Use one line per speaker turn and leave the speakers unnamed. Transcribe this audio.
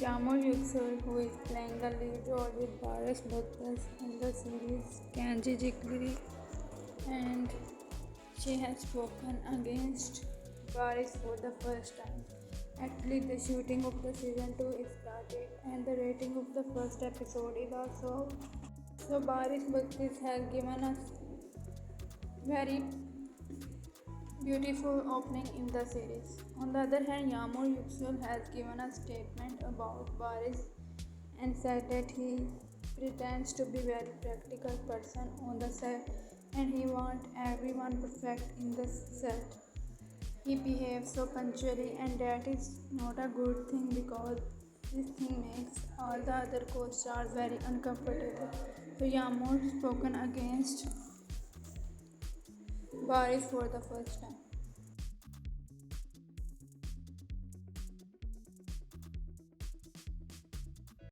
Yağmur Yüksel, who is playing the lead role with Baris, Baktas in the series, can Cicekleri, and she has spoken against Baris for the first time. Actually, the shooting of the season 2 is started, and the rating of the first episode is also out. So, Baris Baktas has given us very beautiful opening in the series. On the other hand, Yağmur Yüksel has given a statement about Baris and said that he pretends to be very practical person on the set and he wants everyone perfect in the set. He behaves so punctually and that is not a good thing because this thing makes all the other co-stars very uncomfortable. So Yağmur spoken against Baris for the first time.